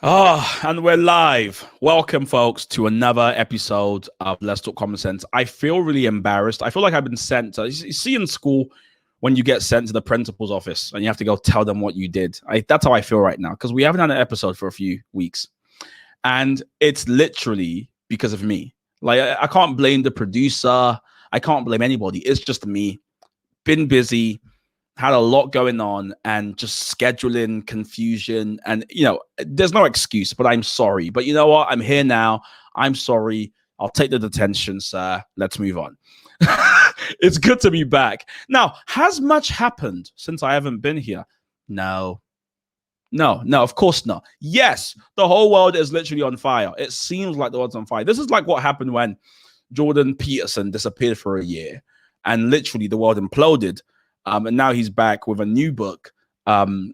Oh, and we're live. Welcome, folks, to another episode of Let's Talk Common Sense. I feel really embarrassed. I feel like I've been sent to, you see in school when you get sent to the principal's office and you have to go tell them what you did. That's how I feel right now, because we haven't had an episode for a few weeks. And it's literally because of me. Like, I can't blame the producer. I can't blame anybody. It's just me. Been busy. Had a lot going on and just scheduling confusion. And, there's no excuse, but I'm sorry. But you know what? I'm here now. I'm sorry. I'll take the detention, sir. Let's move on. It's good to be back. Now, has much happened since I haven't been here? No, of course not. Yes, the whole world is literally on fire. It seems like the world's on fire. This is like what happened when Jordan Peterson disappeared for a year and literally the world imploded. And now he's back with a new book, Rules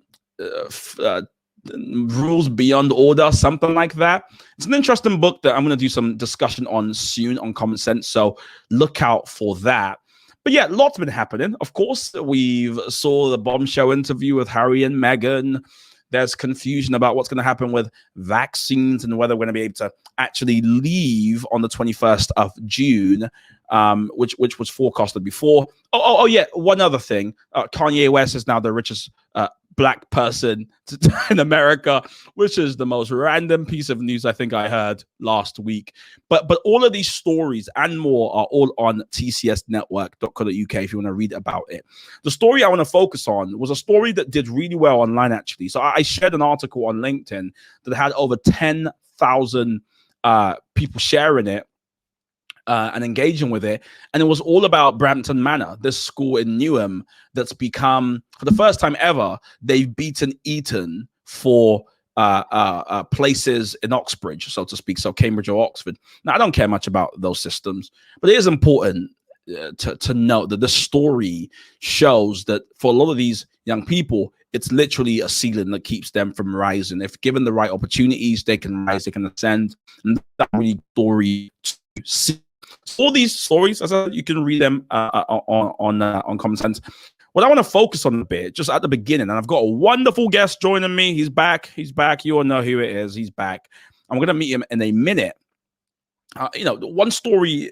Beyond Order, something like that. It's an interesting book that I'm going to do some discussion on soon on Common Sense, so look out for that. But yeah, lots been happening. Of course, we've saw the bombshell interview with Harry and Meghan. There's confusion about what's going to happen with vaccines and whether we're going to be able to actually leave on the 21st of June, which was forecasted before. Oh, yeah. One other thing. Kanye West is now the richest black person in America, which is the most random piece of news I think I heard last week. But all of these stories and more are all on tcsnetwork.co.uk if you want to read about it. The story I want to focus on was a story that did really well online, actually. So I shared an article on LinkedIn that had over 10,000 people sharing it and engaging with it. And it was all about Brampton Manor, this school in Newham that's become, for the first time ever, they've beaten Eton for places in Oxbridge, so to speak, so Cambridge or Oxford. Now, I don't care much about those systems, but it is important to note that the story shows that for a lot of these young people, it's literally a ceiling that keeps them from rising. If given the right opportunities, they can rise, they can ascend. And that really story to see. All these stories, as I said, you can read them on Common Sense. What I want to focus on a bit, just at the beginning, and I've got a wonderful guest joining me. He's back. You all know who it is. He's back. I'm going to meet him in a minute. One story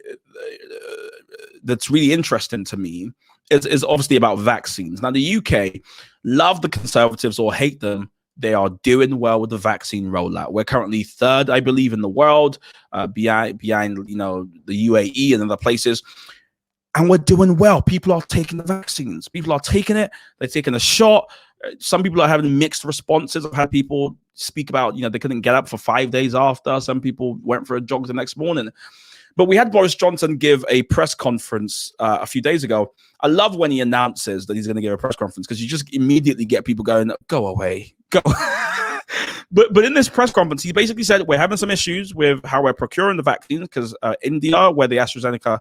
that's really interesting to me is obviously about vaccines. Now, the UK love the Conservatives or hate them. They are doing well with the vaccine rollout. We're currently third, I believe, in the world, behind the UAE and other places. And we're doing well. People are taking the vaccines. People are taking it. They're taking a shot. Some people are having mixed responses. I've had people speak about, they couldn't get up for 5 days after. Some people went for a jog the next morning. But we had Boris Johnson give a press conference a few days ago. I love when he announces that he's going to give a press conference because you just immediately get people going, go away, go. But in this press conference, he basically said we're having some issues with how we're procuring the vaccines because India, where the AstraZeneca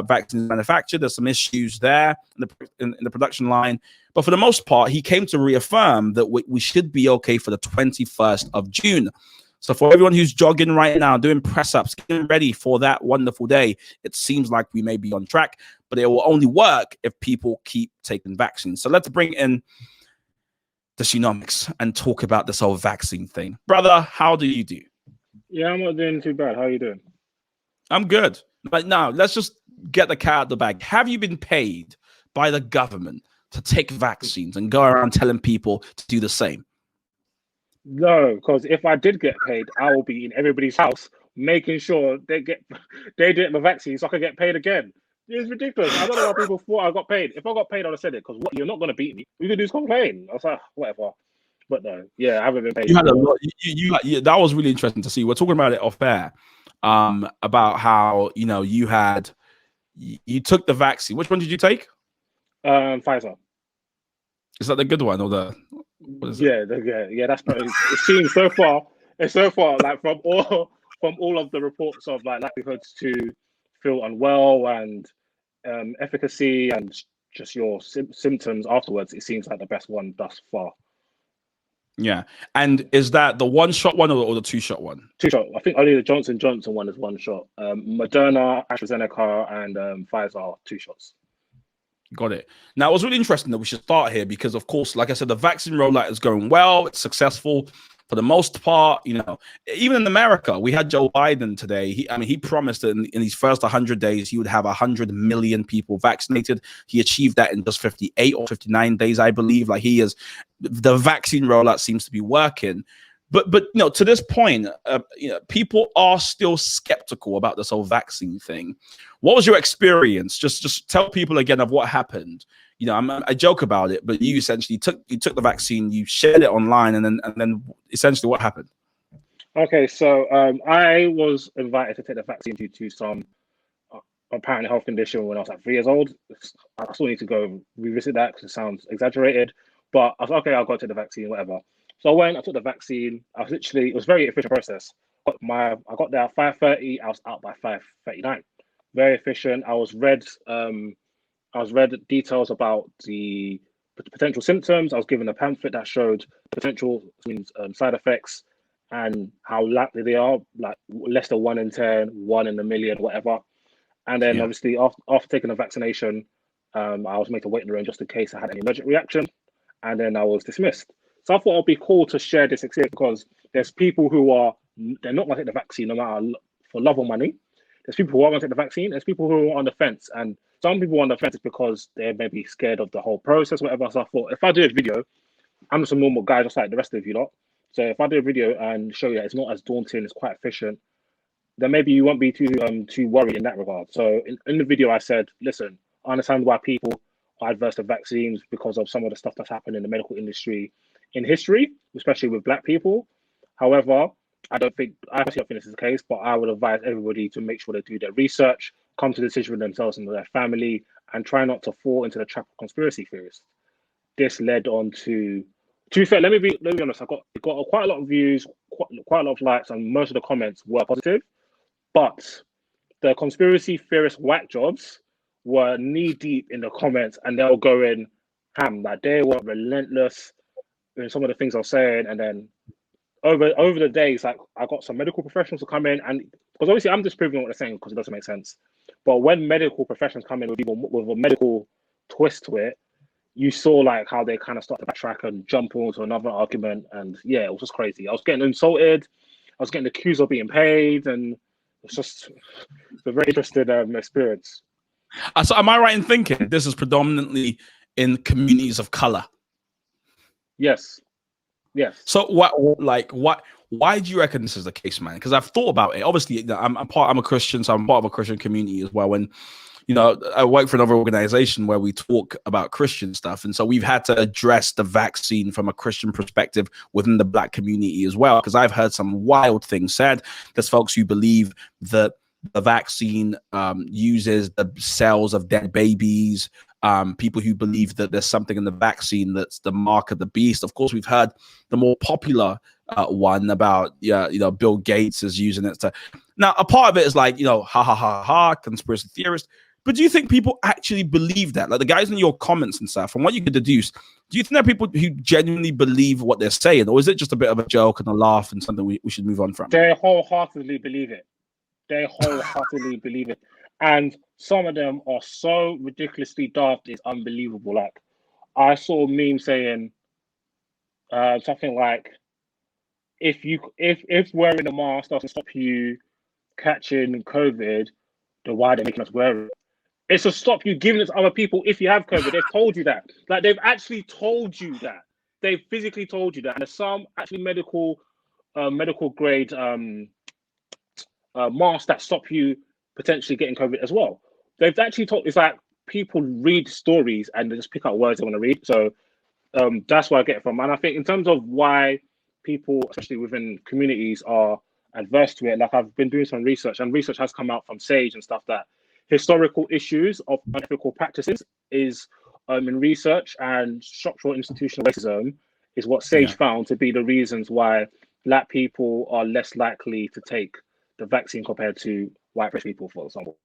vaccine is manufactured, there's some issues there in the production line. But for the most part, he came to reaffirm that we should be okay for the 21st of June. So for everyone who's jogging right now, doing press-ups, getting ready for that wonderful day, it seems like we may be on track, but it will only work if people keep taking vaccines. So let's bring in DISUNOMICS and talk about this whole vaccine thing. Brother, how do you do? Yeah, I'm not doing too bad. How are you doing? I'm good. But now, let's just get the cat out of the bag. Have you been paid by the government to take vaccines and go around telling people to do the same? No, because if I did get paid, I will be in everybody's house making sure they get my vaccine so I can get paid again. It's ridiculous. I don't know why people thought I got paid. If I got paid, I'd have said it because you're not going to beat me. All you can do is complain. I was like, whatever. But no, yeah, I haven't been paid. You had a lot. That was really interesting to see. We're talking about it off air, about how you took the vaccine. Which one did you take? Pfizer. Is that the good one or the? Yeah, that's probably, it seems so far. It's so far like from all of the reports of like likelihoods to feel unwell and efficacy and just your symptoms afterwards. It seems like the best one thus far. Yeah, and is that the one-shot one or the two-shot one? Two-shot. I think only the Johnson & Johnson one is one shot. Moderna, AstraZeneca, and Pfizer are 2 shots. Got it. Now, it was really interesting that we should start here because, of course, like I said, the vaccine rollout is going well. It's successful. for the most part, you know, even in America, we had Joe Biden today. He promised that in these first 100 days, he would have 100 million people vaccinated. He achieved that in just 58 or 59 days, I believe. Like the vaccine rollout seems to be working. But you know, to this point, you know, people are still skeptical about this whole vaccine thing. What was your experience? Just tell people again of what happened. You know, I joke about it, but you essentially took the vaccine, you shared it online, and then essentially what happened? Okay, so I was invited to take the vaccine due to some apparent health condition when I was like 3 years old. I still need to go revisit that because it sounds exaggerated. But I was okay, I'll go take the vaccine, whatever. So when I took the vaccine, it was a very efficient process. I got there at 5:30. I was out by 5:39. Very efficient. I was read details about the potential symptoms. I was given a pamphlet that showed potential side effects and how likely they are, like less than 1 in 10, 1 in a million, whatever. And then obviously after taking the vaccination, I was made to wait in the room just in case I had any allergic reaction, and then I was dismissed. So I thought it'd be cool to share this experience because there's people they're not going to take the vaccine no matter for love or money. There's people who are going to take the vaccine. There's people who are on the fence, and some people are on the fence because they're maybe scared of the whole process, whatever. So I thought if I do a video, I'm just a normal guy, just like the rest of you lot. So if I do a video and show you that it's not as daunting, it's quite efficient, then maybe you won't be too worried in that regard. So in the video, I said, listen, I understand why people are adverse to vaccines because of some of the stuff that's happened in the medical industry in history, especially with Black people. However, I personally don't think this is the case, but I would advise everybody to make sure they do their research, come to a decision with themselves and their family, and try not to fall into the trap of conspiracy theorists. This led on to be fair, let me be honest, it got quite a lot of views, quite a lot of likes, and most of the comments were positive. But the conspiracy theorist whack jobs were knee deep in the comments, and they were going ham. Like they were relentless in some of the things I was saying. And then over the days, like I got some medical professionals to come in, and because obviously I'm disproving what they're saying because it doesn't make sense. But when medical professionals come in with a medical twist to it, you saw like how they kind of start to backtrack and jump onto another argument, and yeah, it was just crazy. I was getting insulted, I was getting accused of being paid, and it's just a very interesting experience. So am I right in thinking this is predominantly in communities of color? Yes. So why do you reckon this is the case, man? Because I've thought about it. Obviously, I'm a Christian, so I'm part of a Christian community as well. And you know, I work for another organization where we talk about Christian stuff, and so we've had to address the vaccine from a Christian perspective within the Black community as well. Because I've heard some wild things said. There's folks who believe that the vaccine uses the cells of dead babies. People who believe that there's something in the vaccine that's the mark of the beast. Of course, we've heard the more popular one about Bill Gates is using it to. Now, a part of it is like, ha, conspiracy theorist. But do you think people actually believe that? Like the guys in your comments and stuff, from what you could deduce, do you think there are people who genuinely believe what they're saying? Or is it just a bit of a joke and a laugh and something we should move on from? They wholeheartedly believe it. And some of them are so ridiculously daft, it's unbelievable. Like, I saw a meme saying something like, if wearing a mask doesn't stop you catching COVID, then why are they making us wear it? It's to stop you giving it to other people if you have COVID. They've told you that. Like, they've actually told you that. They've physically told you that. And there's some actually medical grade masks that stop you potentially getting COVID as well. They've actually told, it's like people read stories and they just pick out words they want to read. So that's where I get it from. And I think in terms of why people, especially within communities, are adverse to it, like I've been doing some research, and research has come out from SAGE and stuff that historical issues of unethical practices is in research, and structural institutional racism is what SAGE found to be the reasons why Black people are less likely to take the vaccine compared to white British people, for example.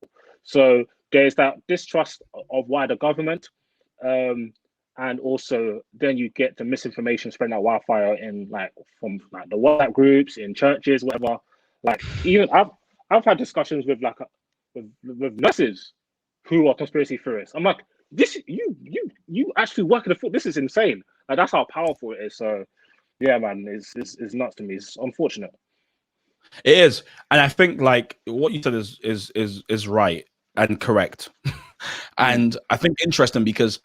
So there's that distrust of wider government, and also then you get the misinformation spreading out wildfire in from the WhatsApp groups, in churches, whatever. Like even I've had discussions with with nurses who are conspiracy theorists. I'm like, this you actually work in the field. This is insane. Like that's how powerful it is. So Yeah, man, it's nuts to me. It's unfortunate. It is, and I think like what you said is right and correct, and I think interesting because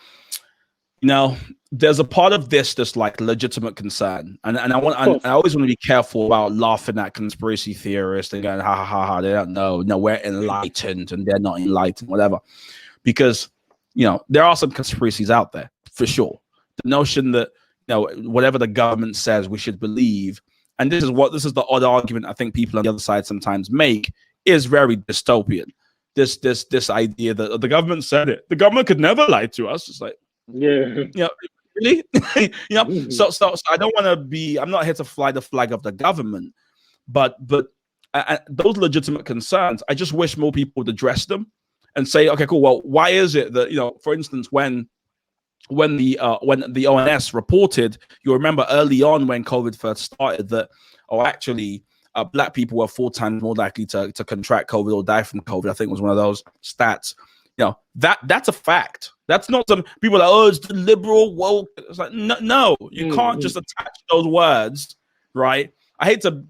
there's a part of this that's like legitimate concern, and Of course. I always want to be careful about laughing at conspiracy theorists and going ha ha ha ha, they don't know, no, we're enlightened and they're not enlightened, whatever, because there are some conspiracies out there for sure. The notion that whatever the government says we should believe, and this is the odd argument I think people on the other side sometimes make, is very dystopian. This idea that the government said it, the government could never lie to us. It's like, Yeah. really? So I don't want to be, I'm not here to fly the flag of the government, but those legitimate concerns, I just wish more people would address them and say, okay, cool, well, why is it that, for instance, when the ONS reported, you remember early on when COVID first started, that actually black people were 4 times more likely to contract COVID or die from COVID. I think it was one of those stats. That's a fact. That's not some people are like, oh, it's the liberal woke. It's like, no, you can't just attach those words, right? I hate to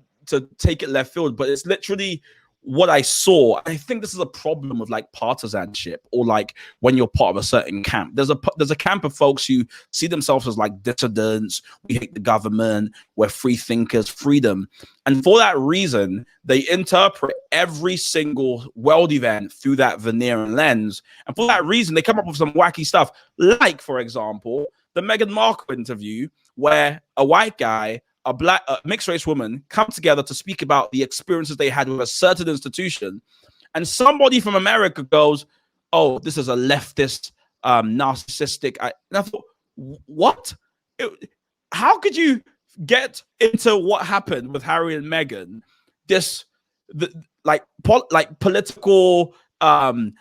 take it left field, but it's literally what I saw. I think this is a problem with like partisanship, or like when you're part of a certain camp. There's a camp of folks who see themselves as like dissidents. We hate the government. We're free thinkers, freedom. And for that reason, they interpret every single world event through that veneer and lens. And for that reason, they come up with some wacky stuff. Like, for example, the Meghan Markle interview, where a white guy, a black mixed race woman come together to speak about the experiences they had with a certain institution, and somebody from America goes, oh, this is a leftist narcissistic. And I thought, what? How could you get into what happened with Harry and Meghan? Political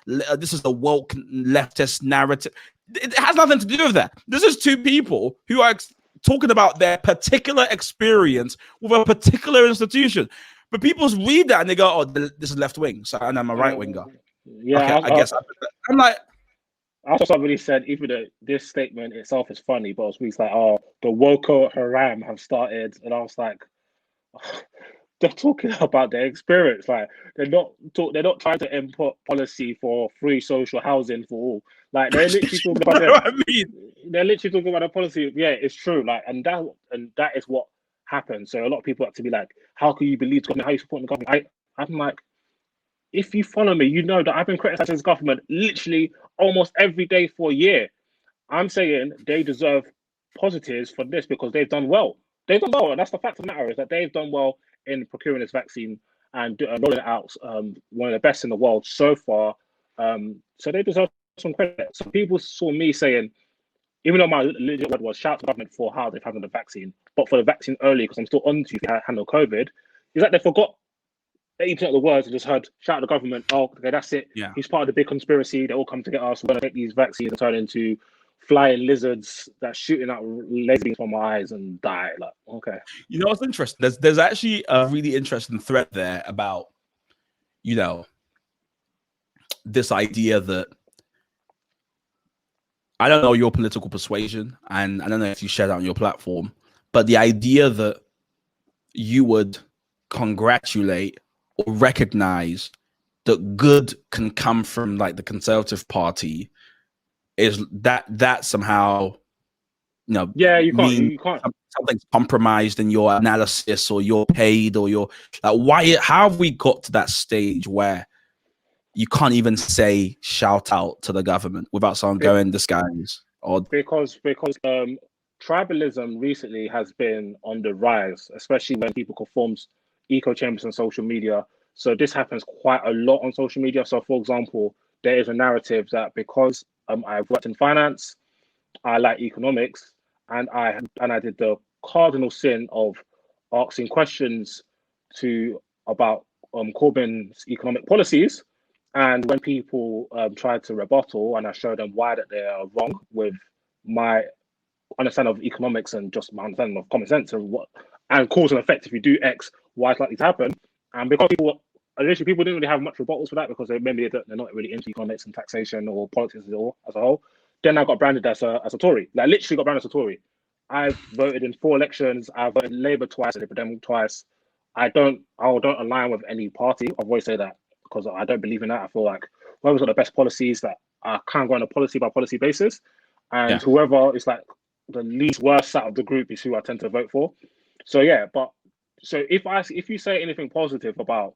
this is the woke leftist narrative. It has nothing to do with that. This is two people who are talking about their particular experience with a particular institution. But people read that and they go, oh, this is left wing, so, and I'm a right winger. Yeah, okay, I guess. I'm like, I saw somebody said even this statement itself is funny, but it's like, oh, the Woko Haram have started, and I was like, they're talking about their experience. Like they're not trying to import policy for free social housing for all. Like they're literally talking about they're literally talking about a policy. Yeah, it's true. Like, and that is what happened. So a lot of people have to be like, how can you believe the government? How you support the government? I'm like, if you follow me, you know that I've been criticizing this government literally almost every day for a year. I'm saying they deserve positives for this because they've done well. They've done well, and that's the fact of the matter, is that they've done well in procuring this vaccine and rolling it out, one of the best in the world so far. So they deserve some credit. So people saw me saying, even though my legit word was shout to the government for how they've handled the vaccine, but for the vaccine early, because I'm still on to handle COVID, is that they forgot 80% of the words and just heard shout at the government. Oh, okay, that's it. Yeah. He's part of the big conspiracy. They all come to get us. We're going to take these vaccines and turn into flying lizards that's shooting out lasers from my eyes and die. Like, okay. You know what's interesting? There's actually a really interesting thread there about, this idea that, I don't know your political persuasion, and I don't know if you share that on your platform, but the idea that you would congratulate or recognize that good can come from like the Conservative Party is that somehow, yeah, you can't. Something's compromised in your analysis, or you're paid, or you're like, how have we got to that stage where you can't even say shout out to the government without someone going, this guy is odd? Because tribalism recently has been on the rise, especially when people conform echo chambers on social media. So this happens quite a lot on social media. So for example, there is a narrative that because I've worked in finance, I like economics, and I did the cardinal sin of asking questions about Corbyn's economic policies. And when people tried to rebuttal, and I showed them why that they are wrong with my understanding of economics and just my understanding of common sense and cause and effect, if you do X, Y is likely to happen. And because people didn't really have much rebuttals for that, because they're not really into economics and taxation or politics as a whole. Then I got branded as a Tory. Like literally got branded as a Tory. I've voted in 4 elections. I've voted Labour twice, and Independent twice. I don't align with any party. I've always say that because I don't believe in that. I feel like whoever's got the best policies that I can't go on a policy by policy basis, and whoever is like the least worst out of the group is who I tend to vote for. So yeah, but so if you say anything positive about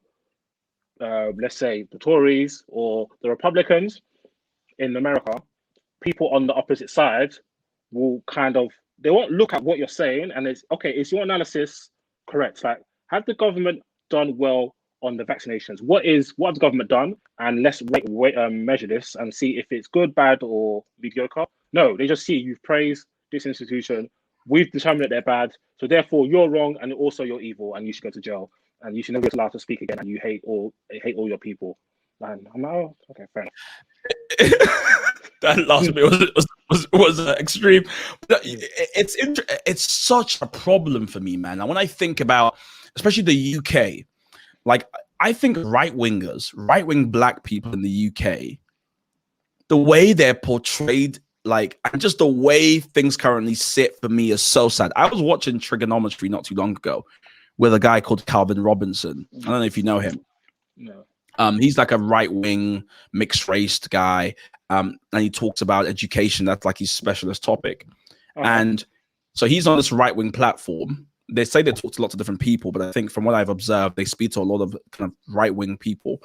let's say the Tories or the Republicans in America, people on the opposite side will they won't look at what you're saying and it's okay, is your analysis correct? Like, have the government done well on the vaccinations? What has the government done? And let's measure this and see if it's good, bad, or mediocre. No, they just see you've praised this institution. We've determined that they're bad, so therefore you're wrong, and also you're evil, and you should go to jail, and you should never be allowed to speak again, and you hate all your people. And I'm like, oh, okay, fair enough. That last bit was extreme. It's such a problem for me, man. And when I think about, especially the UK, like I think right wing black people in the UK, the way they're portrayed, like, and just the way things currently sit for me is so sad. I was watching Trigonometry not too long ago with a guy called Calvin Robinson. I don't know if you know him. No. He's like a right-wing mixed-race guy, and he talks about education. That's like his specialist topic. And so he's on this right-wing platform. They say they talk to lots of different people, but I think from what I've observed, they speak to a lot of kind of right-wing people.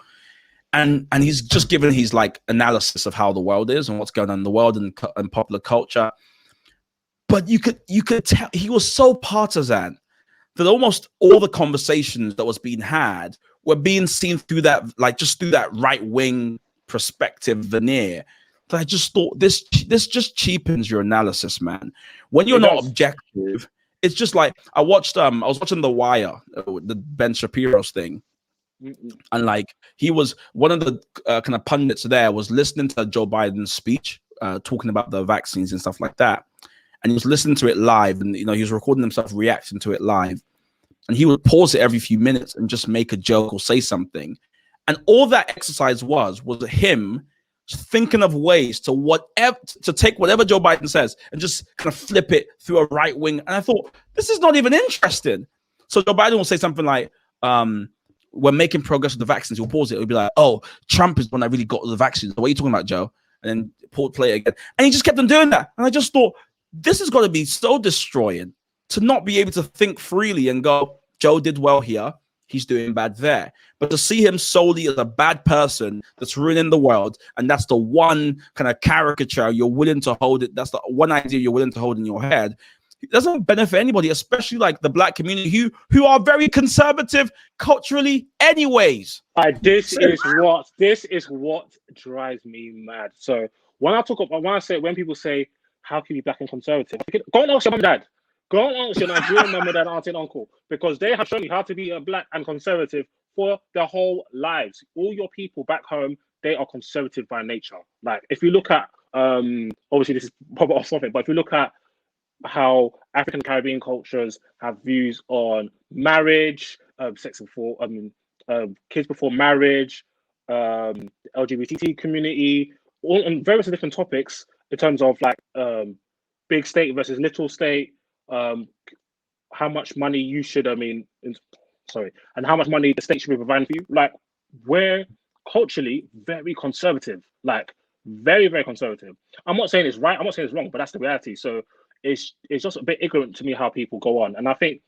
And he's just given his like analysis of how the world is and what's going on in the world and popular culture. But you could tell he was so partisan that almost all the conversations that was being had were being seen through that, like, just through that right-wing perspective veneer. That I just thought this just cheapens your analysis, man. When you're not objective, it's just like I was watching The Wire, the Ben Shapiro's thing. And like he was one of the kind of pundits there was listening to Joe Biden's speech, talking about the vaccines and stuff like that. And he was listening to it live, and he was recording himself reacting to it live. And he would pause it every few minutes and just make a joke or say something. And all that exercise was him thinking of ways to take whatever Joe Biden says and just kind of flip it through a right wing. And I thought, this is not even interesting. So Joe Biden will say something like, we're making progress with the vaccines. He'll pause it. He'll be like, oh, Trump is when I really got the vaccines. What are you talking about, Joe? And then play it again. And he just kept on doing that. And I just thought, this has got to be so destroying to not be able to think freely and go, Joe did well here, he's doing bad there. But to see him solely as a bad person that's ruining the world, and that's the one kind of caricature you're willing to hold it, that's the one idea you're willing to hold in your head, it doesn't benefit anybody, especially like the black community who are very conservative culturally anyways. This is what drives me mad. So when people say, how can you be black and conservative? Go and ask your mum and dad. Go and ask your Nigerian mum and dad, auntie and uncle, because they have shown you how to be a black and conservative for their whole lives. All your people back home, they are conservative by nature. Like if you look at, obviously this is probably off something, but if you look at how African Caribbean cultures have views on marriage, kids before marriage, LGBT community, all on various different topics in terms of like big state versus little state, how much money you should, and how much money the state should be providing for you. Like, we're culturally very conservative, like very, very conservative. I'm not saying it's right, I'm not saying it's wrong, but that's the reality. So it's just a bit ignorant to me how people go on. And I think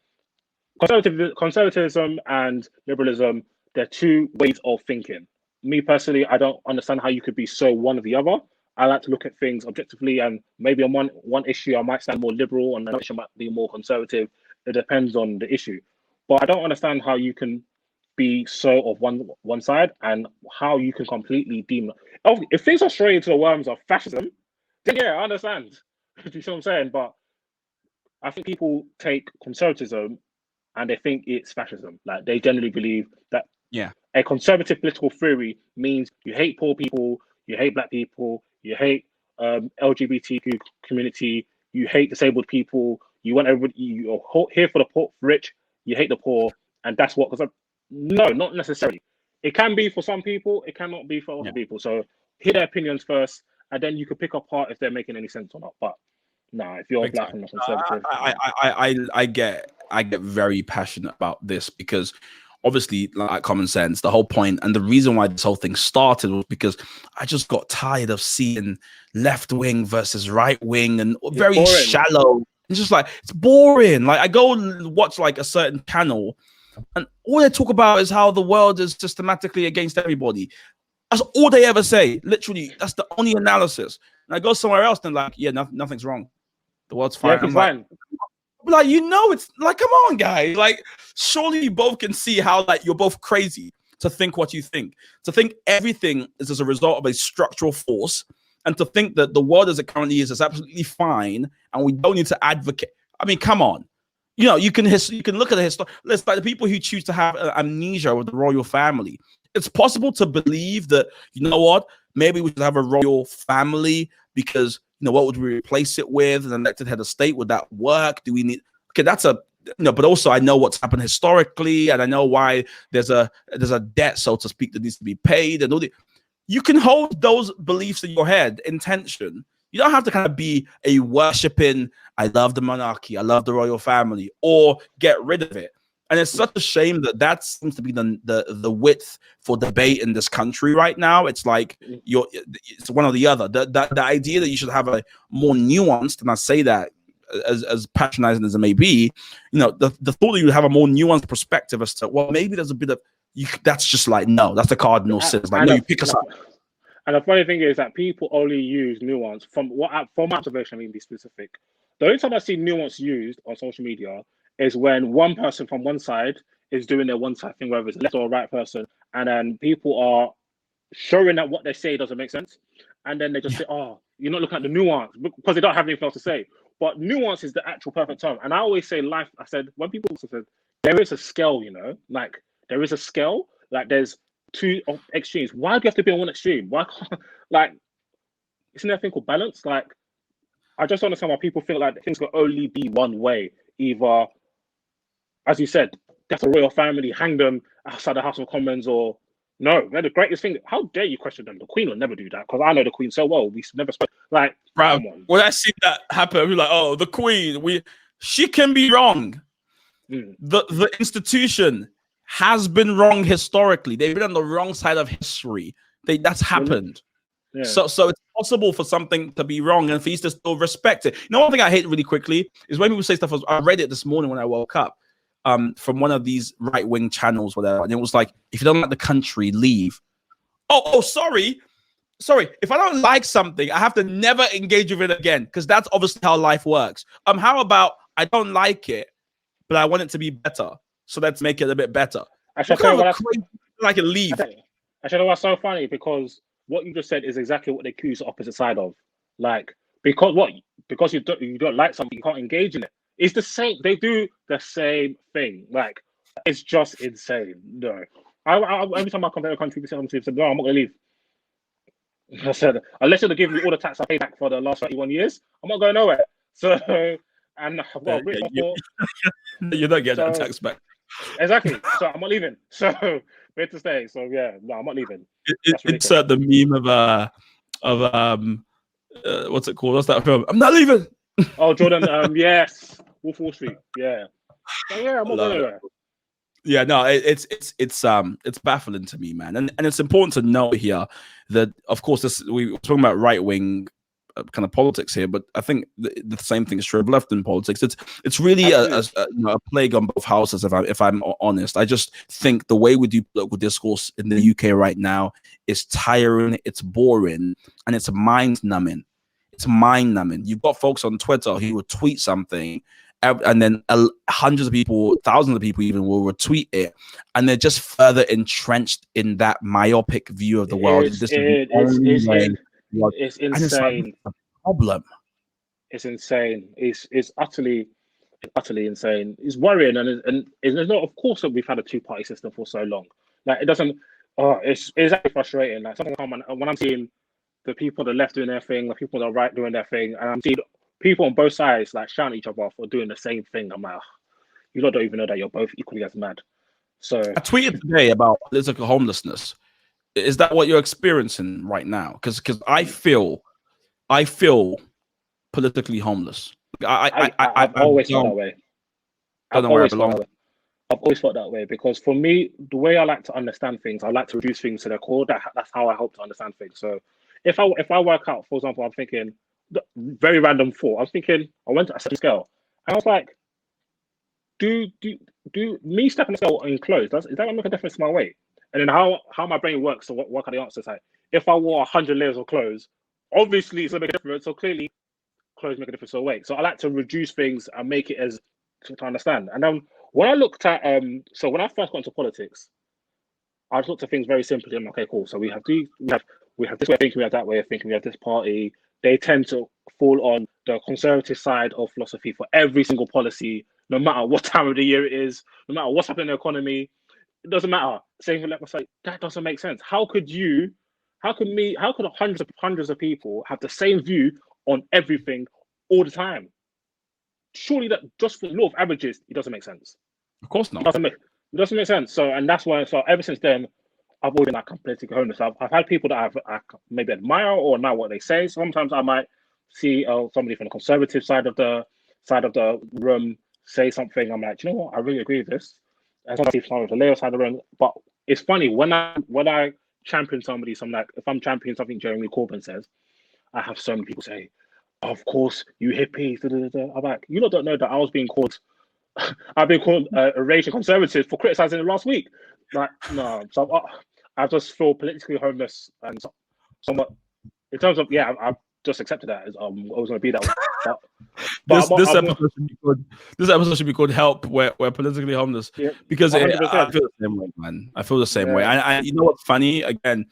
conservatism and liberalism, they're two ways of thinking. Me personally, I don't understand how you could be so one or the other. I like to look at things objectively, and maybe on one issue I might stand more liberal, and another issue I might be more conservative. It depends on the issue. But I don't understand how you can be so of one side, and how you can completely if things are straight into the worms of fascism, then yeah, I understand. Do you see what I'm saying? But I think people take conservatism and they think it's fascism. Like, they generally believe that a conservative political theory means you hate poor people, you hate black people, you hate LGBTQ community, you hate disabled people, you want everybody, you're here for the rich, you hate the poor, and that's what. No, not necessarily. It can be for some people, it cannot be for other people. So hear their opinions first, and then you can pick apart if they're making any sense or not. But Nah, if you're black and not conservative, I get very passionate about this because obviously, like common sense, the whole point and the reason why this whole thing started was because I just got tired of seeing left wing versus right wing and very shallow. It's just like, it's boring. Like I go and watch like a certain channel and all they talk about is how the world is systematically against everybody. That's all they ever say. Literally, that's the only analysis. And I go somewhere else and like, yeah, nothing's wrong. The world's fine. Yeah, I'm fine. Like, you know, it's like, come on, guys. Like, surely you both can see how like you're both crazy to think what you think. To think everything is as a result of a structural force, and to think that the world as it currently is absolutely fine, and we don't need to advocate. I mean, come on. You know, you can look at the history. It's like the people who choose to have amnesia with the royal family. It's possible to believe that, you know what, maybe we should have a royal family because, you know, what would we replace it with? An elected head of state, would that work? Do we need, okay, that's a, you know, but also I know what's happened historically, and I know why there's a debt, so to speak, that needs to be paid, and all the, you can hold those beliefs in your head in tension. You don't have to kind of be a worshipping, I love the monarchy, I love the royal family, or get rid of it. And it's such a shame that that seems to be the width for debate in this country right now. It's like it's one or the other. The idea that you should have a more nuanced, and I say that as patronizing as it may be, you know, the thought that you have a more nuanced perspective as to, well, maybe there's a bit of, that's just like, no, that's the cardinal sin. Like, no, you pick us up. And the funny thing is that people only use nuance from my observation. I mean, be specific. The only time I see nuance used on social media is when one person from one side is doing their one side thing, whether it's left or right person, and then people are showing that what they say doesn't make sense, and then they just say, "Oh, you're not looking at the nuance," because they don't have anything else to say. But nuance is the actual perfect term. And I always say, life. I said when people also said there is a scale, you know, like there is a scale, like there's two extremes. Why do you have to be on one extreme? Why can't, like, isn't there a thing called balance? Like, I just don't understand why people feel like things can only be one way. Either, as you said, death the royal family, hang them outside the House of Commons, or no, they're the greatest thing. How dare you question them? The Queen will never do that, because I know the Queen so well. We never spoke. Like, right, when I see that happen, I'm like, oh, the Queen, she can be wrong. The institution has been wrong historically. They've been on the wrong side of history. That's happened. Yeah. So it's possible for something to be wrong and for you to still respect it. You know, one thing I hate really quickly is when people say stuff. I read it this morning when I woke up from one of these right-wing channels, whatever, and it was like, if you don't like the country, leave. Oh, sorry. If I don't like something, I have to never engage with it again, because that's obviously how life works. How about I don't like it, but I want it to be better, so let's make it a bit better. Like a leave. Actually, know what's so funny, because what you just said is exactly what they accuse the opposite side of. Like, because you don't like something, you can't engage in it. It's the same. They do the same thing. Like, it's just insane. No, I every time I compare a country, I'm not gonna leave. I said, unless you're giving me all the tax I paid back for the last 31 years, I'm not going nowhere. So, and I've got a British passport. You don't get that tax back. Exactly. So I'm not leaving. So we're to stay. So yeah, no, I'm not leaving. Insert the meme of what's it called? What's that film? I'm not leaving. Oh, Jordan. Yes, Wolf of Wall Street. Yeah. So yeah, I'm not going anywhere. Yeah, no, it's baffling to me, man, and it's important to note here that, of course, we're talking about right wing kind of politics here, but I think the same thing is true of left in politics. It's really a plague on both houses. If I'm honest, I just think the way we do political discourse in the UK right now is tiring, it's boring, and it's mind numbing. It's mind numbing. You've got folks on Twitter who would tweet something, and then hundreds of people, thousands of people even will retweet it, and they're just further entrenched in that myopic view of the world. It's insane. It's a problem. It's insane. It's utterly insane. It's worrying, and there's not. Of course, that we've had a two-party system for so long. Like, it doesn't. It's actually frustrating. Like, something when I'm seeing the people on the left doing their thing, the people on the right doing their thing, and I'm seeing people on both sides like shouting at each other for doing the same thing. I'm like, you don't even know that you're both equally as mad. So I tweeted today about political homelessness. Is that what you're experiencing right now? Because I feel politically homeless. I've always felt that way. Don't know where I belong. I've always felt that way because for me, the way I like to understand things, I like to reduce things to their core. That's how I hope to understand things. So if I work out, for example, I'm thinking very random thought. I was thinking I went to a certain scale, and I was like, do me stepping the scale in clothes, is that gonna make a difference to my weight? And then how my brain works to work out the answers. Like if I wore 100 layers of clothes, obviously it's gonna make a difference. So clearly, clothes make a difference to weight. So I like to reduce things and make it as to understand. And then when I looked at so when I first got into politics, I just looked at things very simply. I'm like, okay, cool. So we have this way of thinking, we have that way of thinking, we have this party. They tend to fall on the conservative side of philosophy for every single policy, no matter what time of the year it is, no matter what's happening in the economy. It doesn't matter. Same thing like myself. That doesn't make sense. How could hundreds of people have the same view on everything all the time? Surely that just for the law of averages, it doesn't make sense. Of course not. It doesn't make sense. So, and that's why. So ever since then, I've always been like politically homeless. I've had people that I maybe admire or know what they say. Sometimes I might see somebody from the conservative side of the room say something. I'm like, you know what? I really agree with this. And sometimes I see someone from the Labour side of the room. But it's funny when I champion somebody. So I'm like, if I'm championing something Jeremy Corbyn says, I have so many people say, "Of course, you hippies." Da, da, da. I'm like, you lot don't know that I've been called a raging conservative for criticizing it last week. Like, no. So I just feel politically homeless and somewhat in terms of I've just accepted that as I was going to be that way. But this episode should be called "Help." We're politically homeless because I feel the same way, man. I feel the same way. And you know what's funny? Again,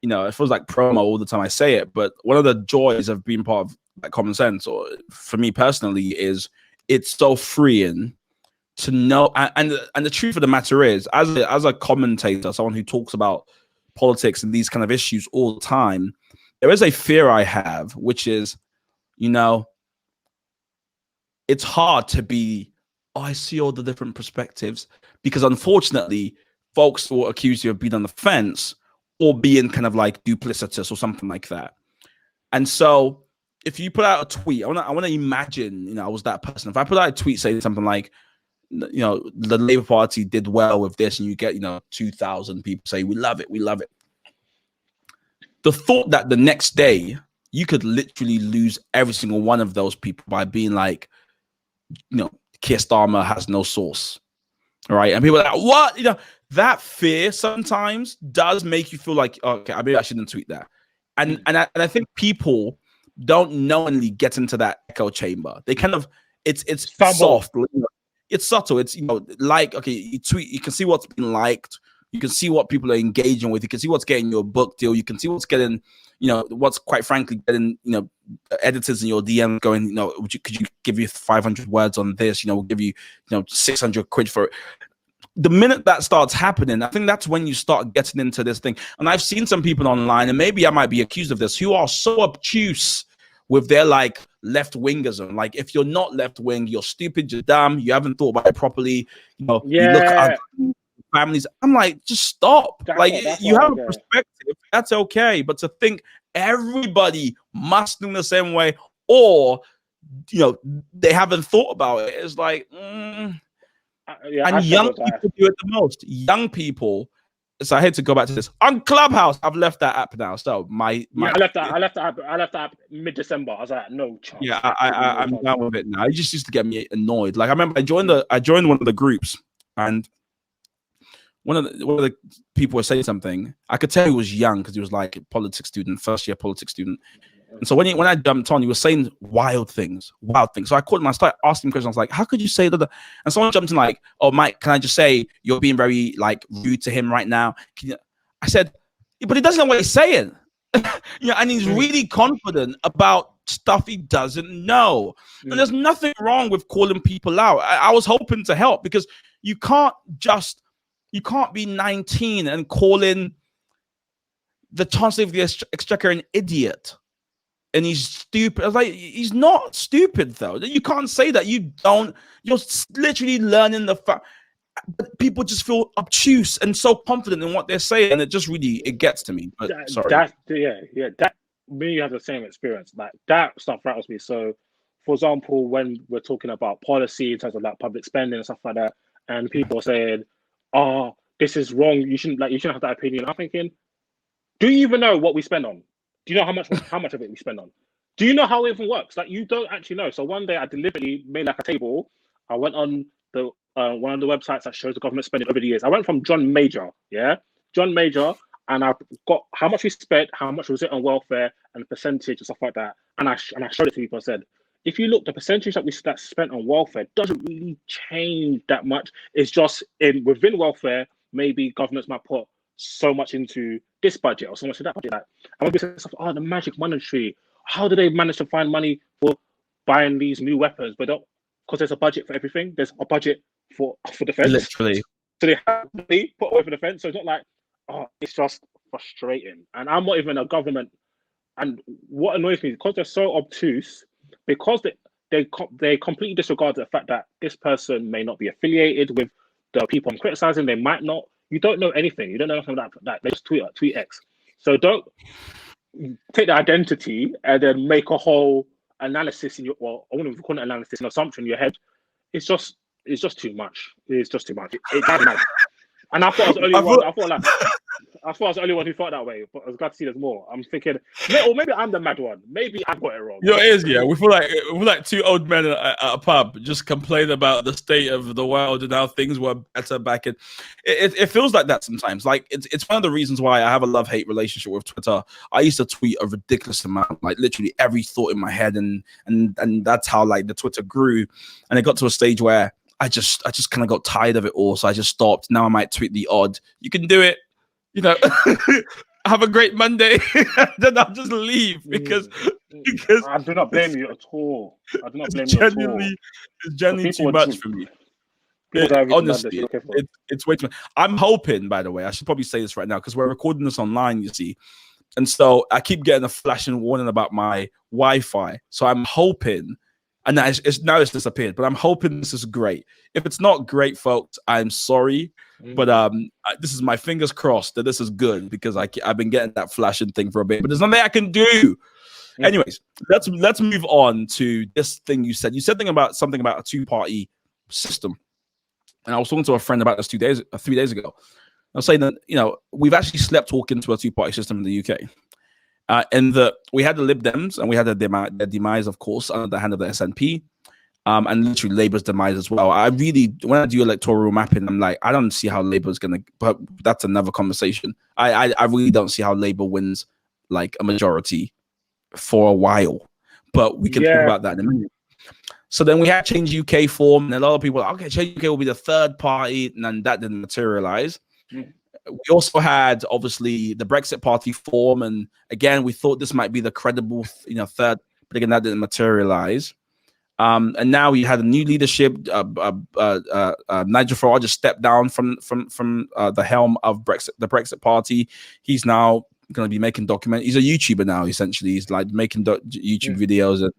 you know, it feels like promo all the time I say it, but one of the joys of being part of like Common Sense, or for me personally, is it's so freeing to know. And the truth of the matter is, as a commentator, someone who talks about politics and these kind of issues all the time, there is a fear I have, which is, you know, it's hard to be, I see all the different perspectives, because unfortunately, folks will accuse you of being on the fence or being kind of like duplicitous or something like that. And so if you put out a tweet, I want to imagine, you know, I was that person. If I put out a tweet saying something like, you know, the Labour Party did well with this, and you get, you know, 2,000 people say, we love it, we love it. The thought that the next day you could literally lose every single one of those people by being like, you know, Keir Starmer has no source. All right. And people are like, what? You know, that fear sometimes does make you feel like, okay, maybe I shouldn't tweet that. And I think people don't knowingly get into that echo chamber. They kind of, it's soft. You know, it's subtle. It's, you know, like, okay, you tweet, you can see what's been liked. You can see what people are engaging with. You can see what's getting your book deal. You can see what's getting, you know, what's quite frankly getting, you know, editors in your DM going, you know, could you give you 500 words on this? You know, we'll give you, you know, 600 quid for it. The minute that starts happening, I think that's when you start getting into this thing. And I've seen some people online, and maybe I might be accused of this, who are so obtuse with their like left-wingism. Like, if you're not left-wing, you're stupid, you're dumb, you haven't thought about it properly. You know, you look at families. I'm like, just stop. You have a perspective, that's okay. But to think everybody must think the same way, or, you know, they haven't thought about it, it's like, and young people do it the most. Young people. So I hate to go back to this. On Clubhouse, I've left that app now. So I left that app mid-December. I was like, no chance. Yeah, I'm done with it now. It just used to get me annoyed. Like, I remember I joined one of the groups, and one of the people was saying something. I could tell he was young because he was like a politics student, first year politics student. And so when I jumped on, he was saying wild things. So I called him, I started asking him questions. I was like, how could you say that? And someone jumped in like, oh, Mike, can I just say you're being very like rude to him right now? I said, but he doesn't know what he's saying. Yeah, and he's really confident about stuff he doesn't know. And there's nothing wrong with calling people out. I was hoping to help, because you can't be 19 and calling the Chancellor of the Exchequer an idiot. And he's stupid. I was like, he's not stupid, though. You can't say that. You're literally learning the fact. But people just feel obtuse and so confident in what they're saying, and it just really, it gets to me. But sorry. me, you have the same experience. Like that stuff rattles me. So, for example, when we're talking about policy in terms of like public spending and stuff like that, and people are saying, "Oh, this is wrong. You shouldn't have that opinion." I'm thinking, do you even know what we spend on? Do you know how much of it we spend on? Do you know how it even works? Like you don't actually know. So one day I deliberately made like a table. I went on the one of the websites that shows the government spending over the years. I went from John Major, John Major, and I got how much we spent, how much was it on welfare, and the percentage and stuff like that. And I showed it to people and said, if you look, the percentage that's spent on welfare doesn't really change that much. It's just within welfare, maybe governments might put so much into this budget or so much in that budget. Like, and when we say stuff, oh, the magic monetary, how do they manage to find money for buying these new weapons? But don't, because there's a budget for everything. There's a budget for defense. Literally. So they have money put away for defense. So it's not like, oh, it's just frustrating. And I'm not even a government. And what annoys me, because they're so obtuse, because they completely disregard the fact that this person may not be affiliated with the people I'm criticizing. They might not. You don't know anything. You don't know nothing about that. They just tweet X. So don't take the identity and then make a whole analysis in your, well, I wouldn't even call it analysis, an assumption in your head. It's just too much. It's just too much. It doesn't matter. And I thought I was the only one. I thought I was the only one who thought that way, but I was glad to see there's more. I'm thinking, or maybe I'm the mad one. Maybe I've got it wrong. It is, yeah. We feel like two old men at a pub just complain about the state of the world and how things were better back in. It feels like that sometimes. Like it's one of the reasons why I have a love-hate relationship with Twitter. I used to tweet a ridiculous amount, like literally every thought in my head, and that's how like the Twitter grew. And it got to a stage where I just kind of got tired of it all, so I just stopped. Now I might tweet the odd. You can do it. Have a great Monday. Then I'll just leave because I do not blame you at all. I do not blame you at all. It's genuinely too much for me. Honestly, it's way too much. I'm hoping, by the way, I should probably say this right now because we're recording this online, you see. And so I keep getting a flashing warning about my Wi-Fi. So I'm hoping, and now it's disappeared, but I'm hoping this is great. If it's not great, folks, I'm sorry. But this is my fingers crossed that this is good because I've been getting that flashing thing for a bit, but there's nothing I can do. Anyways, let's move on to this thing you said. You said something about a two-party system, and I was talking to a friend about this 3 days ago. I was saying that we've actually slept walk into a two-party system in the UK, and that we had the Lib Dems and we had their demise, of course, under the hand of the SNP. And literally Labour's demise as well. When I do electoral mapping, I'm like, I don't see how Labour's going to, but that's another conversation. I really don't see how Labour wins like a majority for a while, but we can talk about that in a minute. So then we had Change UK form, and a lot of people are like, okay, Change UK will be the third party, and then that didn't materialize. We also had, obviously, the Brexit party form, and again, we thought this might be the credible, third, but again, that didn't materialize. And now we had a new leadership. Nigel Farage just stepped down from the helm of the Brexit party. He's now going to be making He's a YouTuber now, essentially. He's like making YouTube videos, and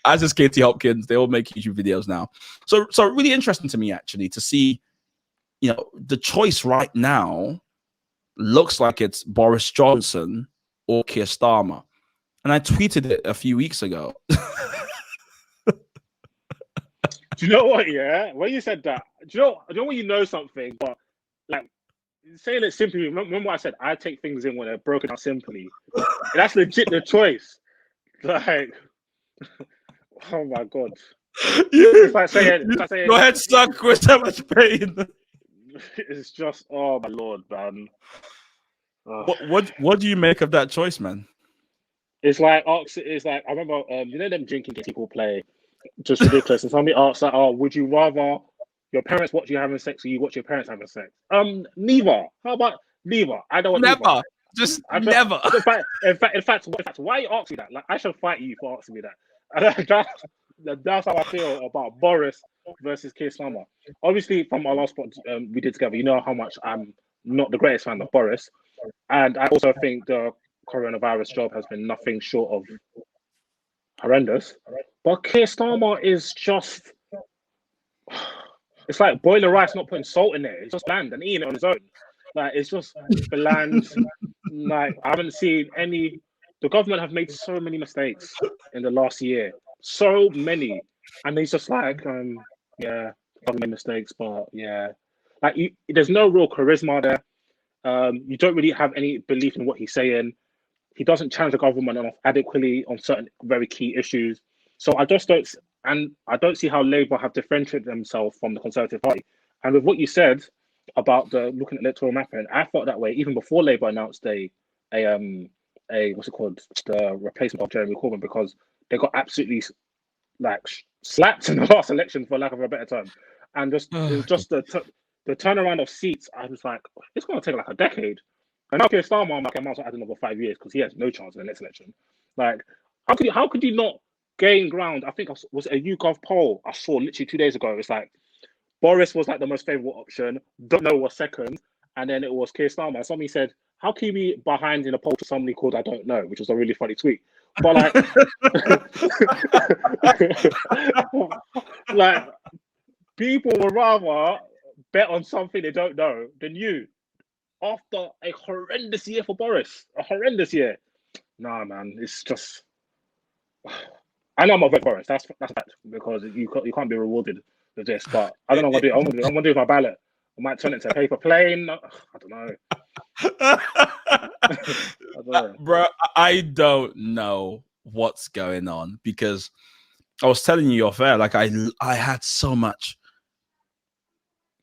as is Katie Hopkins, they all make YouTube videos now. So really interesting to me actually to see, the choice right now looks like it's Boris Johnson or Keir Starmer. And I tweeted it a few weeks ago. Do you know what? Yeah, when you said that, do you know when you know something, but like saying it simply. Remember what I said? I take things in when they're broken out simply. That's legit the choice. Like, oh my god. It's like saying your head stuck with so much pain. It's just, oh my lord, man. What do you make of that choice, man? It's like I remember them drinking games people play, just ridiculous. And somebody asks like, oh, would you rather your parents watch you having sex or you watch your parents having sex? Neither. How about neither? I don't want never. Neither. Just never. In fact, why are you asking that? Like, I should fight you for asking me that. That's how I feel about Boris versus Keir Starmer. Obviously, from our last pod we did together, you know how much I'm not the greatest fan of Boris, and I also think the coronavirus job has been nothing short of horrendous. But Keir Starmer is just, it's like boiling rice, not putting salt in it. It's just bland and eating it on his own. Like, it's just bland. Like, I haven't seen any. The government have made so many mistakes in the last year, so many, and it's just like, yeah, government mistakes, but yeah, like there's no real charisma there. You don't really have any belief in what he's saying. He doesn't challenge the government enough adequately on certain very key issues. So I just don't, and I don't see how Labour have differentiated themselves from the Conservative Party. And with what you said about the looking at electoral mapping, I felt that way even before Labour announced a what's it called, the replacement of Jeremy Corbyn, because they got absolutely like slapped in the last election, for lack of a better term. And just it was just the turnaround of seats. I was like, it's going to take like a decade. And now Keir Starmer, I'm like, I might as well add another 5 years because he has no chance in the next election. Like, how could you not gain ground? I think was it a YouGov poll I saw literally 2 days ago. It's like Boris was like the most favourable option. Don't know was second, and then it was Keir Starmer. Somebody said, "How can you be behind in a poll to somebody called I don't know?" Which was a really funny tweet. But like, like people would rather bet on something they don't know than you. After a horrendous year for Boris, a horrendous year. Nah, man, it's just. I know I'm not voting Boris. That's bad because you can't be rewarded with this. But I don't know what to do. I'm gonna do my ballot. I might turn it into a paper plane. I don't know. Bro, I don't know what's going on, because I was telling you off air, like I had so much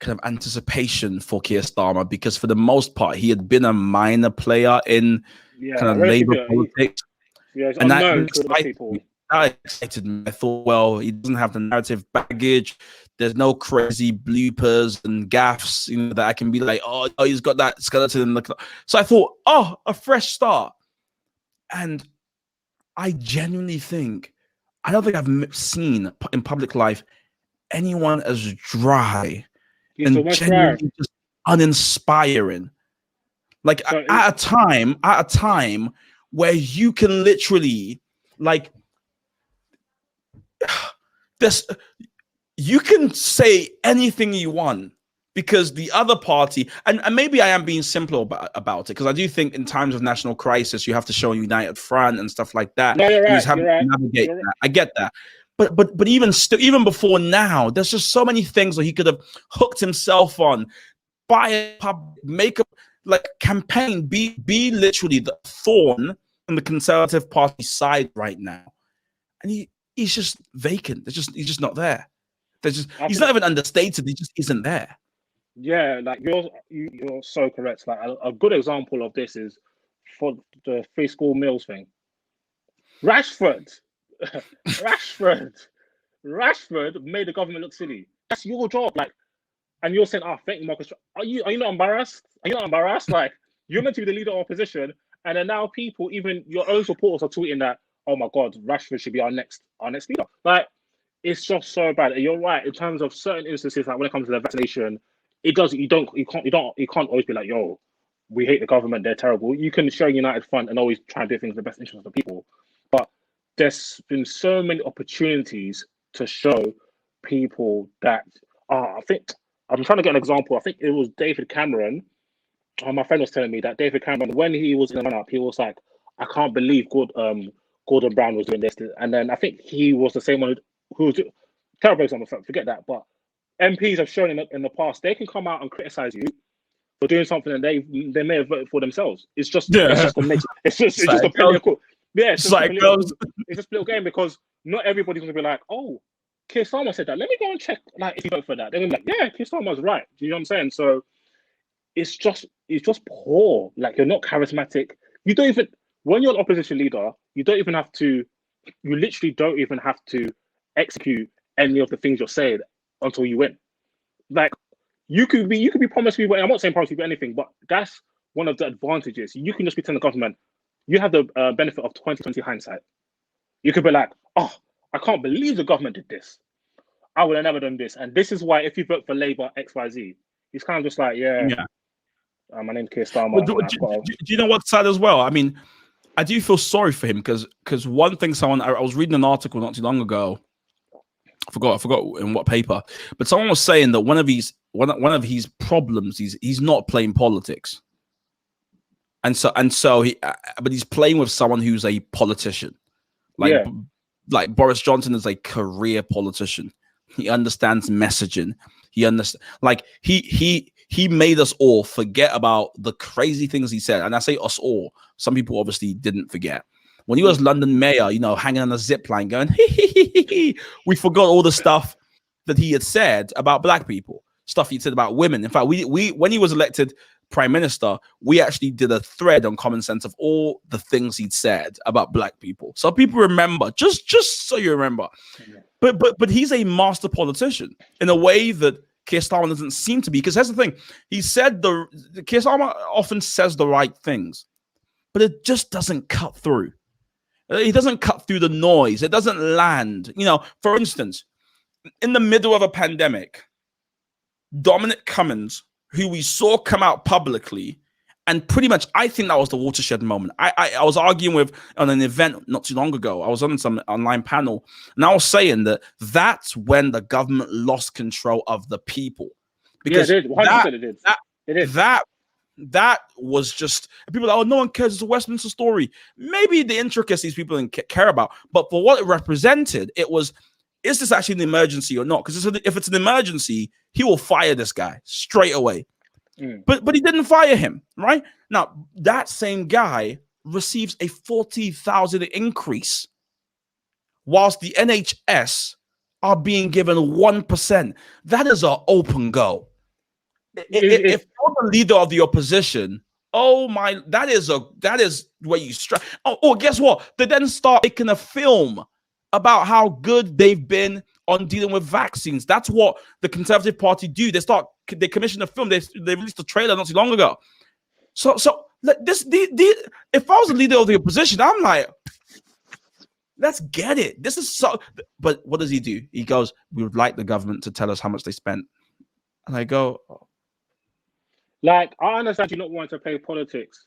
kind of anticipation for Keir Starmer, because for the most part he had been a minor player in kind of Labour politics. And that excited me. I thought, well, he doesn't have the narrative baggage. There's no crazy bloopers and gaffes, that I can be like, oh, he's got that skeleton in the. So I thought, oh, a fresh start. And I genuinely think, I don't think I've seen in public life anyone as dry and genuinely just uninspiring. Like at a time where you can literally like this, you can say anything you want, because the other party, and maybe I am being simple about it, because I do think in times of national crisis you have to show a united front and stuff like that. No, you're right. Navigate that. I get that. But even still, even before now, there's just so many things that he could have hooked himself on, buy a pub, make a like campaign, be literally the thorn on the Conservative Party side right now, and he's just vacant. He's just not there. He's not even understated. He just isn't there. Yeah, like you're so correct. Like a good example of this is for the free school meals thing. Rashford made the government look silly. That's your job. Like, and you're saying, thank you, Marcus. Are you not embarrassed? Are you not embarrassed? Like, you're meant to be the leader of opposition, and then now people, even your own supporters, are tweeting that, oh my God, Rashford should be our next leader. Like, it's just so bad. And you're right, in terms of certain instances, like when it comes to the vaccination, you can't always be like, yo, we hate the government, they're terrible. You can show a united front and always try and do things in the best interest of the people. But there's been so many opportunities to show people that I think I'm trying to get an example. I think it was David Cameron. My friend was telling me that David Cameron, when he was in the run-up, he was like, I can't believe Gordon Brown was doing this. And then I think he was the same one who was terrible example, forget that. But MPs have shown in the past, they can come out and criticize you for doing something that they may have voted for themselves. It's just it's just a political. Yeah, it's just a little game, because not everybody's gonna be like, oh, Keir Starmer said that. Let me go and check like if you vote for that. They're gonna be like, yeah, Keir Starmer's right. Do you know what I'm saying? So it's just poor. Like, you're not charismatic. You don't even, when you're an opposition leader, you literally don't even have to execute any of the things you're saying until you win. Like, you could be promised people. I'm not saying promise people anything, but that's one of the advantages. You can just be telling the government, you have the benefit of 2020 hindsight. You could be like, oh, I can't believe the government did this. I would have never done this. And this is why if you vote for Labour, XYZ, he's kind of just like, my name's Keir Starmer. Well, do you know what's sad as well? I mean, I do feel sorry for him, because one thing I was reading an article not too long ago, I forgot in what paper, but someone was saying that one of his problems, he's not playing politics, and so but he's playing with someone who's a politician, like Boris Johnson is a career politician. He understands messaging. He understands, like he made us all forget about the crazy things he said, and I say us all. Some people obviously didn't forget. When he was London mayor, hanging on a zip line going, we forgot all the stuff that he had said about black people, stuff he said about women. In fact, we when he was elected prime minister, we actually did a thread on Common Sense of all the things he'd said about black people. So people remember, just so you remember. Yeah. But he's a master politician in a way that Keir Starmer doesn't seem to be. Because here's the thing. Keir Starmer often says the right things, but it just doesn't cut through. He doesn't cut through the noise. It doesn't land. For instance, in the middle of a pandemic, Dominic Cummings, who we saw come out publicly, and pretty much, I think that was the watershed moment. I was arguing on an event not too long ago. I was on some online panel, and I was saying that's when the government lost control of the people. Because it did. That was just, people are like, oh, no one cares. It's a Westminster story. Maybe the intricacies people didn't care about, but for what it represented, it was, is this actually an emergency or not? Because if it's an emergency, he will fire this guy straight away. But he didn't fire him, right? Now, that same guy receives a 40,000 increase, whilst the NHS are being given 1%. That is an open go. If you're the leader of the opposition, that is where you strike. Oh, guess what? They then start making a film about how good they've been on dealing with vaccines. That's what the Conservative Party do. They commission a film. They released a trailer not too long ago. So if I was the leader of the opposition, I'm like, let's get it. This is so. But what does he do? He goes, we would like the government to tell us how much they spent. And I go, like, I understand you not wanting to play politics.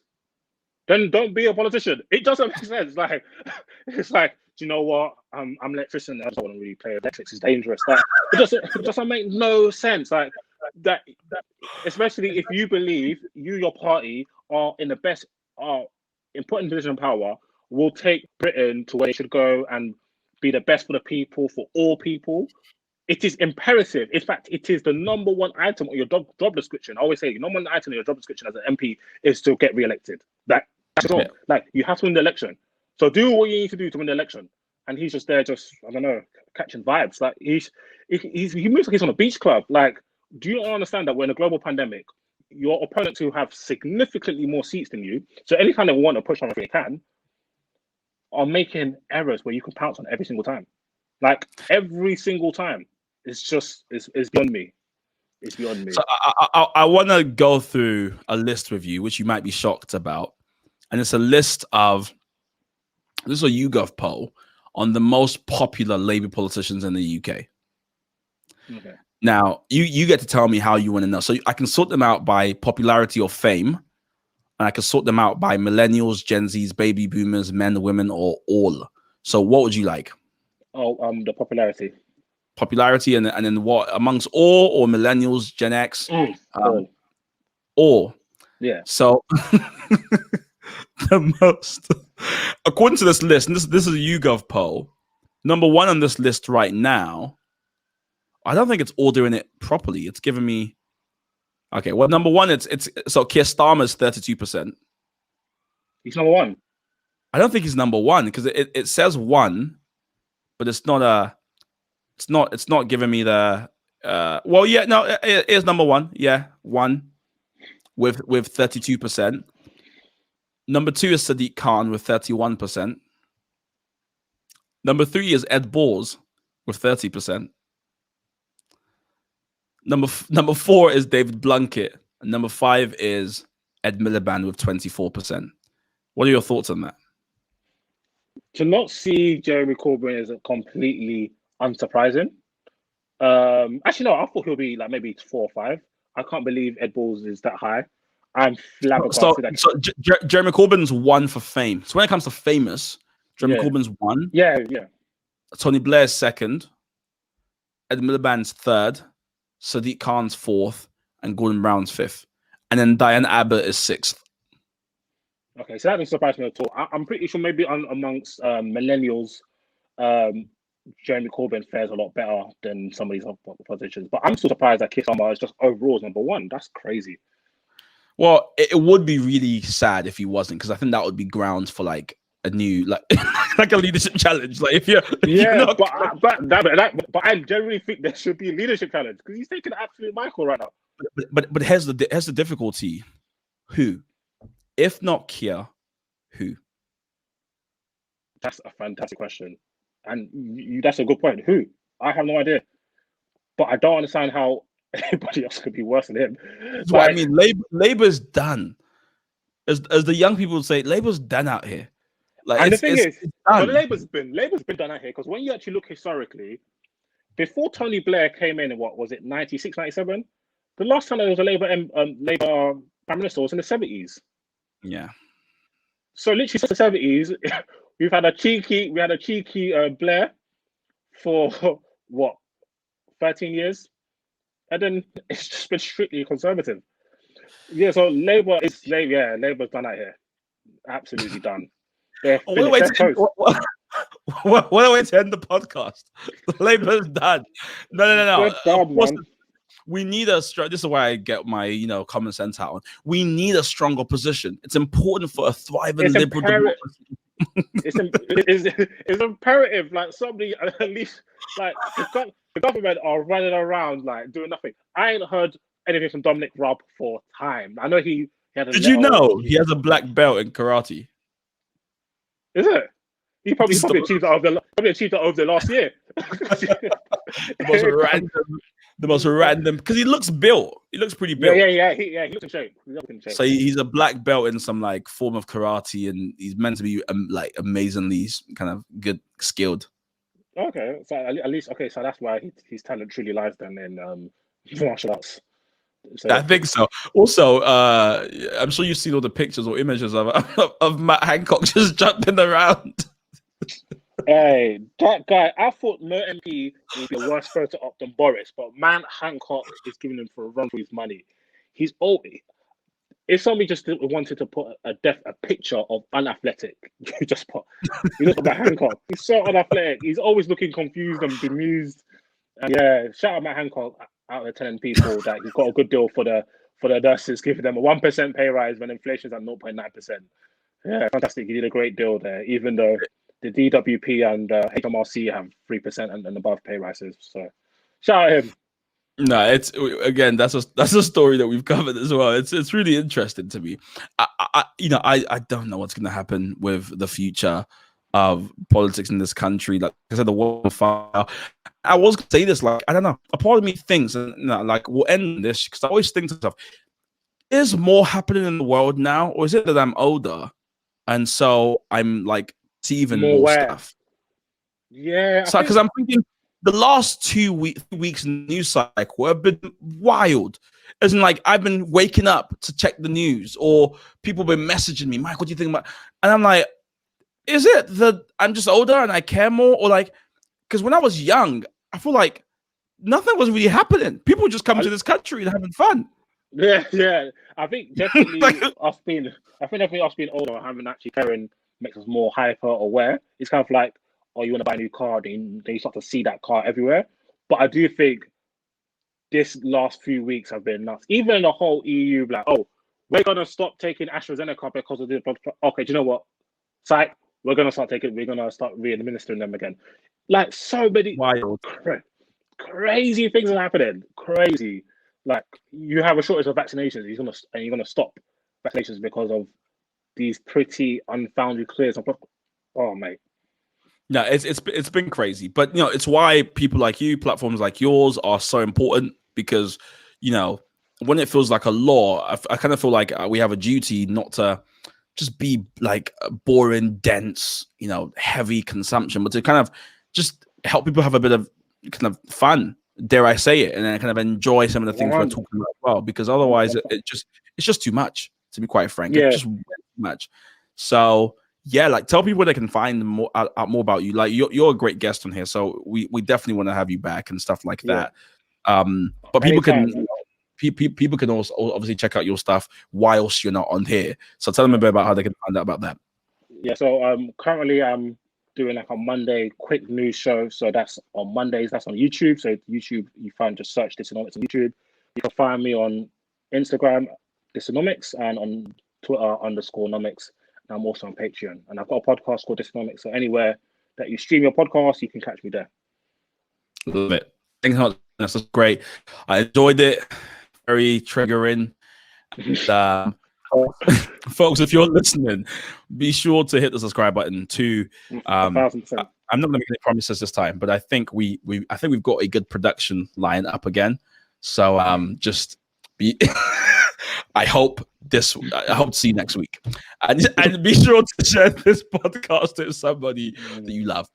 Then don't be a politician. It doesn't make sense. Like, it's like, do you know what? I'm an electrician. I just don't want to really play electrics. It's dangerous. Like, it doesn't make no sense. Like that, especially if you believe your party are in the best, important position of power, will take Britain to where it should go and be the best for the people, for all people. It is imperative. In fact, it is the number one item on your job description. I always say, the number one item on your job description as an MP is to get re-elected. That's all. Yeah. Like, you have to win the election. So do what you need to do to win the election. And he's just there, I don't know, catching vibes. Like, he moves like he's on a beach club. Like, do you not understand that we're in a global pandemic? Your opponents who have significantly more seats than you, so anytime they want to push on if they can, are making errors where you can pounce on every single time. Like, every single time. It's beyond me. It's beyond me. So I want to go through a list with you, which you might be shocked about. And it's a list of, this is a YouGov poll on the most popular Labour politicians in the UK. Okay. Now, you get to tell me how you want to know. So I can sort them out by popularity or fame. And I can sort them out by millennials, Gen Zs, baby boomers, men, women, or all. So what would you like? The popularity. Popularity, and then what, amongst all or millennials, Gen X? All. Yeah. So the most, according to this list, and this is a YouGov poll, number one on this list right now, I don't think it's ordering it properly. It's giving me, okay, well, number one, it's so Keir Starmer's 32%. He's number one. I don't think he's number one because it says one, but it's not giving me the well, yeah, no, it is number one. Yeah, one with 32%. Number two is Sadiq Khan with 31%. Number three is Ed Balls with 30%. Number four is David Blunkett. And number five is Ed Miliband with 24%. What are your thoughts on that? To not see Jeremy Corbyn is completely unsurprising. Actually, no, I thought he'll be like maybe 4 or 5. I can't believe Ed Balls is that high. I'm flabbergasted. So Jeremy Corbyn's one for fame. So when it comes to famous, Jeremy Corbyn's one. Yeah. Tony Blair's second. Ed Miliband's third, Sadiq Khan's fourth, and Gordon Brown's fifth. And then Diane Abbott is sixth. Okay, so that doesn't surprise me at all. I'm pretty sure maybe amongst millennials, Jeremy Corbyn fares a lot better than some of these other politicians. But I'm still surprised that Keir Starmer is just overall number one. That's crazy. Well, it would be really sad if he wasn't, because I think that would be grounds for like a new like like a leadership challenge. Like if you're but I generally think there should be a leadership challenge because he's taking absolute Michael right now. But here's the difficulty. Who, if not Keir, who? That's a fantastic question, and that's a good point. Who? I have no idea, but I don't understand how anybody else could be worse than him. That's what I mean. Labour's done. As the young people would say, Labour's done out here. Like, and the thing is, Labour's been done out here because when you actually look historically, before Tony Blair came in, what was it, 96, 97? The last time there was a Labour Prime Minister was in the 70s. Yeah. So literally since the 70s, we had a cheeky Blair for what, 13 years? And then it's just been strictly conservative. Yeah, so Labour's done out here. Absolutely done. What a way to end the podcast. Labour's done. No. Done, we need a strong. This is why I get my common sense out on. We need a strong opposition. It's important for a thriving liberal democracy. It's imperative. Like somebody at least like the government are running around like doing nothing. I ain't heard anything from Dominic Raab for time. I know he had. Did you know he has a black belt in karate? Is it? He probably achieved that over the last year. the most random, because he looks built. He looks pretty built. Yeah. He looks in shape. So he's a black belt in some like form of karate, and he's meant to be like amazingly kind of good, skilled. Okay, so at least so that's why his talent truly lies then in martial arts. So, I think so. Also, I'm sure you've seen all the pictures or images of Matt Hancock just jumping around. Hey, that guy! I thought Mo MP would be a worse photo op than Boris, but man, Hancock is giving him for a run for his money. He's old. If somebody just wanted to put a picture of unathletic, you look at Matt Hancock. He's so unathletic. He's always looking confused and bemused. And yeah, shout out Matt Hancock out there telling people that he's got a good deal for the nurses, giving them a 1% pay rise when inflation's at 0.9%. Yeah, fantastic. He did a great deal there, even though the DWP and HMRC have 3% and above pay rises. So shout out him. No, it's again that's a story that we've covered as well. It's really interesting to me. I don't know what's going to happen with the future of politics in this country. Like I said, the war fire. I was going to say this, like I don't know. A part of me thinks, like we'll end this because I always think to myself, is more happening in the world now, or is it that I'm older and so I'm like seeing more stuff? Yeah, so because I'm thinking. The last 2 weeks in the news cycle have been wild. As in, like, I've been waking up to check the news, or people have been messaging me, Mike, what do you think about? And I'm like, is it that I'm just older and I care more? Or like, because when I was young, I feel like nothing was really happening. People were just coming to this country and having fun. Yeah. I think definitely us being older and having actually caring makes us more hyper aware. It's kind of like, or you want to buy a new car, then you start to see that car everywhere. But I do think this last few weeks have been nuts. Even the whole EU, like, oh, we're going to stop taking AstraZeneca because of this. Okay, do you know what? Psych, we're going to start re-administering them again. Like, so many wild, crazy things are happening. Crazy. Like, you have a shortage of vaccinations. You're going to stop vaccinations because of these pretty unfounded claims. Oh, mate. No, it's been crazy, but it's why people like you, platforms like yours, are so important because when it feels like a law, I kind of feel like we have a duty not to just be like boring, dense, heavy consumption, but to kind of just help people have a bit of kind of fun, dare I say it, and then kind of enjoy some of the things we're talking about as well. Because otherwise, it's just too much. To be quite frank, it's just too much. So. yeah, like tell people they can find more out more about you. Like you're a great guest on here, so we definitely want to have you back and stuff like that. But people Anytime, can people can also obviously check out your stuff whilst you're not on here. So tell them a bit about how they can find out about that. Yeah, so currently I'm doing like a Monday quick news show. So that's on Mondays. That's on YouTube. So YouTube, you find just search DISUNOMICS on YouTube. You can find me on Instagram, DISUNOMICS, and on Twitter _nomics. And I'm also on Patreon. And I've got a podcast called DISUNOMICS. So anywhere that you stream your podcast, you can catch me there. Love it. Thanks so much. That's great. I enjoyed it. Very triggering. And, folks, if you're listening, be sure to hit the subscribe button too. I'm not going to make any promises this time, but I think we've got a good production line up again. So just be. I hope to see you next week, and be sure to share this podcast with somebody that you love.